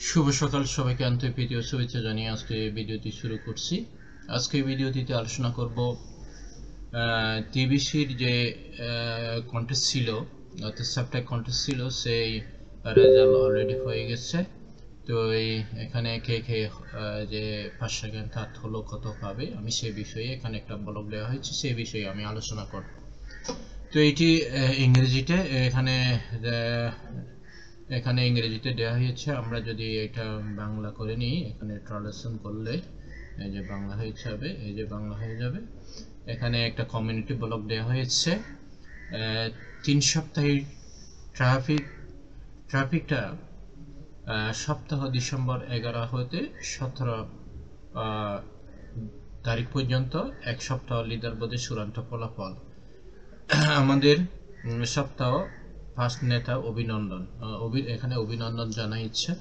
শুভ সকাল সবাইকে আন্তরিক প্রীতি ও শুভেচ্ছা জানিয়ে আজকে ভিডিওটি শুরু করছি। আজকে ভিডিওটিতে আলোচনা করব টিবিসির যে কন্টেস্ট ছিল, অর্থাৎ সাবটাইপ কন্টেস্ট ছিল, সেই রেজাল্ট অলরেডি হয়ে গেছে। তো এখানে কে কে যে ফার্স্ট সেকেন্ড থার্ড হলো কত পাবে, আমি সেই বিষয়ে এখানে একটা ব্লগ দেওয়া হয়েছে, সেই বিষয়ে আমি আলোচনা করব। তো এটি ইংরেজিতে এখানে ইংরেজিতে দেওয়া হয়েছে। আমরা যদি এটা বাংলা করে নিই, এখানে ট্রান্সলেশন করলে এই যে বাংলা হয়ে যাবে, এই যে বাংলা হয়ে যাবে। এখানে একটা কমিউনিটি ব্লগ দেওয়া হয়েছে। 3 সপ্তাহের ট্রাফিকটা সপ্তাহ ডিসেম্বর 11 হতে 17 তারিখ পর্যন্ত এক সপ্তাহ লিডার বোর্ডের চূড়ান্ত ফলাফল। আমাদের সপ্তাহ ফার্স্ট নেতা অভিনন্দন, এখানে অভিনন্দন জানাইছে।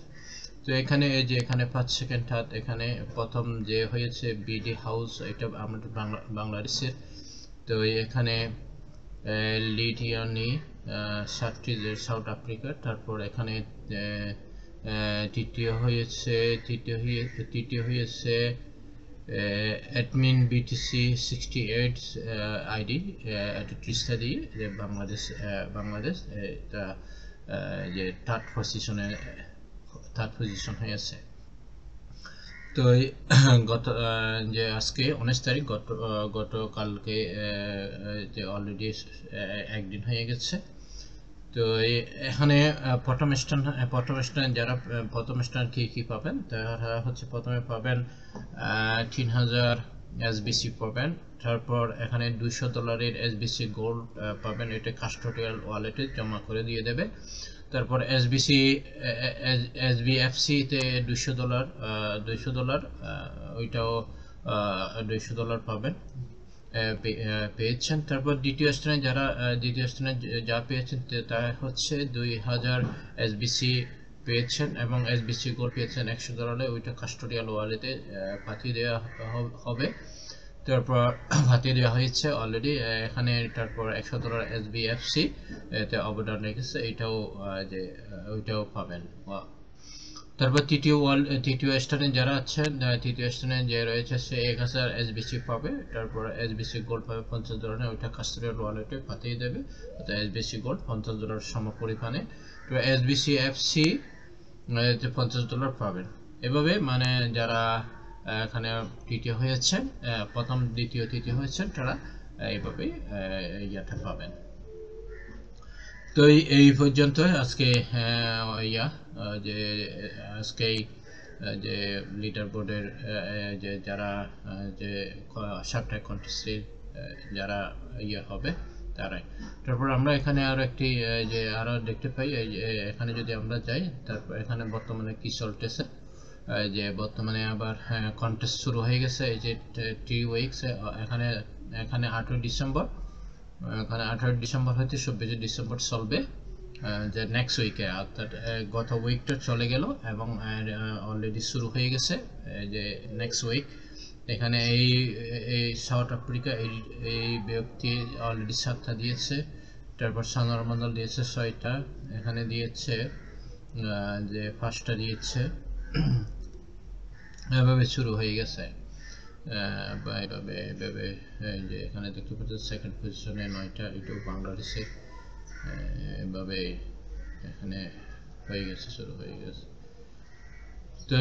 তো এখানে এই যে এখানে ফার্স্ট সেকেন্ড থার্ড, এখানে প্রথম যে হয়েছে বিডি হাউস, এটা আমাদের বাংলাদেশের। তো এখানে লিডিয়ানি সাতটি সাউথ আফ্রিকা। তারপর এখানে তৃতীয় হয়েছে অ্যাডমিন বিটিসি 68 আইডি, এটা ত্রিস্তা দিয়ে যে বাংলাদেশ এটা যে থার্ড পজিশন হয়েছে। তো যে আজকে 19 তারিখ, গতকালকে যে অলরেডি একদিন হয়ে গেছে। তো এখানে প্রথম স্থান যারা প্রথম স্থান কি পাবেন, তারা হচ্ছে প্রথমে পাবেন 3000 এসবিসি পাবেন। তারপর এখানে $200 এসবিসি গোল্ড পাবেন, এটা কাস্টোডিয়াল ওয়ালেটে জমা করে দিয়ে দেবে। তারপর এসবিএফসি তে $200 ওইটাও $200 পাবেন, পেয়েছেন। তারপর দ্বিতীয় স্থানে যা পেয়েছেন তা হচ্ছে 2000 এসবিসি পেয়েছেন এবং এসবিসি গোল্ড পেয়েছেন $100। ওইটা কাস্টোডিয়াল ওয়ালেটে পাঠিয়ে দেওয়া হবে। তারপর পাঠিয়ে দেওয়া হয়েছে অলরেডি এখানে। তারপর $100 এসবিএফসি এতে অবদান রেখেছে, ওইটাও পাবেন। তারপর তৃতীয় স্থানে যারা আছেন, তৃতীয় স্থানে যে রয়েছে সে 1000 এসবিসি পাবে। তারপর এসবিসি গোল্ড পাবে $50, ওইটা কাস্টোডিয়াল ওয়ালেটে পাঠিয়ে দেবে। অর্থাৎ এসবিসি গোল্ড $50 সমপরিমাণে। তো এসবিসি এফসি $50 পাবেন। এভাবে মানে যারা এখানে তৃতীয় হয়েছেন, প্রথম দ্বিতীয় তৃতীয় হয়েছেন, তারা এইভাবে ইয়াটা পাবেন। তো এই পর্যন্ত আজকে যে আজকে যে লিডার বোর্ডের যে যারা যে সাবটাইপ কন্টেস্টের যারা হবে তারাই। তারপর আমরা এখানে আরো দেখতে পাই, এখানে যদি আমরা যাই, তারপর এখানে বর্তমানে কি চলতেছে, যে বর্তমানে আবার কন্টেস্ট শুরু হয়ে গেছে। এই যে 3 উইকস, এখানে 8 ডিসেম্বর, এখানে 18 ডিসেম্বর হইতে 24 ডিসেম্বর চলবে, যে নেক্সট উইকে। অর্থাৎ গত উইকটা চলে গেল এবং অলরেডি শুরু হয়ে গেছে যে নেক্সট উইক। এখানে এই সাউথ আফ্রিকা এই ব্যক্তি অলরেডি 7টা দিয়েছে। তারপর সানোয়ার মন্ডল দিয়েছে 6টা, এখানে দিয়েছে যে 5টা দিয়েছে। এভাবে শুরু হয়ে গেছে। এভাবে যে এখানে দেখতে পাচ্ছেন সেকেন্ড পজিশনে 9টা, এটাও বাংলাদেশে। এভাবে এখানে হয়ে গেছে, শুরু হয়ে গেছে। তো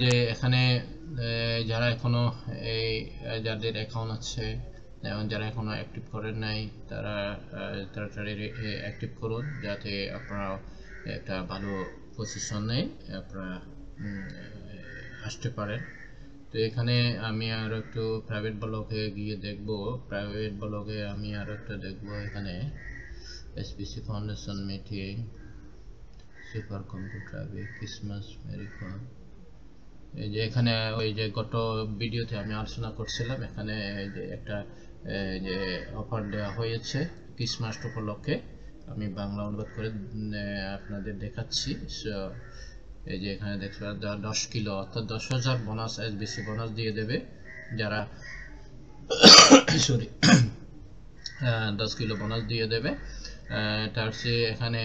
যে এখানে যারা এখনো যাদের অ্যাকাউন্ট আছে এবং যারা এখনো অ্যাক্টিভ করেন নাই, তারা তাড়াতাড়ি অ্যাক্টিভ করুন, যাতে আপনারা একটা ভালো পজিশনে আপনারা আসতে পারেন। তো এখানে আমি আরো একটু প্রাইভেট ব্লগে গিয়ে দেখবো, এখানে SPC foundation meeting, super computer Christmas মেরিকন। এই যে এখানে ওই যে গত ভিডিওতে আমি আলোচনা করছিলাম, এখানে যে একটা যে অফার দেওয়া হয়েছে ক্রিসমাস উপলক্ষে, আমি বাংলা অনুবাদ করে আপনাদের দেখাচ্ছি। এই যে এখানে দেখতে পাচ্ছেন 10 কিলো অর্থাৎ 10,000 বোনাস, এসবিসি বোনাস দিয়ে দেবে যারা 10 কিলো বোনাস দিয়ে দেবে। তার চেয়ে এখানে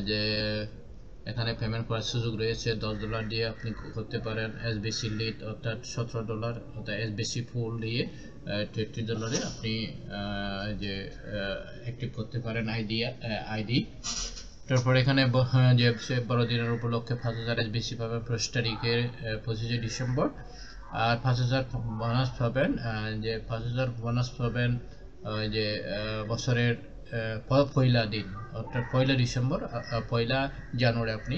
যে এখানে পেমেন্ট করার সুযোগ রয়েছে। $10 দিয়ে আপনি করতে পারেন। এসবিসি লিড অর্থাৎ $17, অর্থাৎ এসবিসি ফুল দিয়ে $20 আপনি যে অ্যাক্টিভ করতে পারেন আইডি। তারপর এখানে যে বড়দিনের উপলক্ষে 5000 এসবিসি পাবেন 1 তারিখের 25 ডিসেম্বর। আর 5000 বোনাস পাবেন, যে 5000 বোনাস পাবেন যে বছরের পয়লা দিন, অর্থাৎ 1 ডিসেম্বর, 1 জানুয়ারি আপনি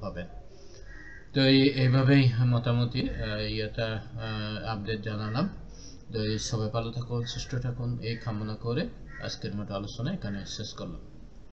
পাবেন। তো এইভাবেই মোটামুটি ইয়েটা আপডেট জানালাম। তো সবাই ভালো থাকুন, সুস্থ থাকুন এই কামনা করে আজকের মতো আলোচনা এখানে শেষ করলাম।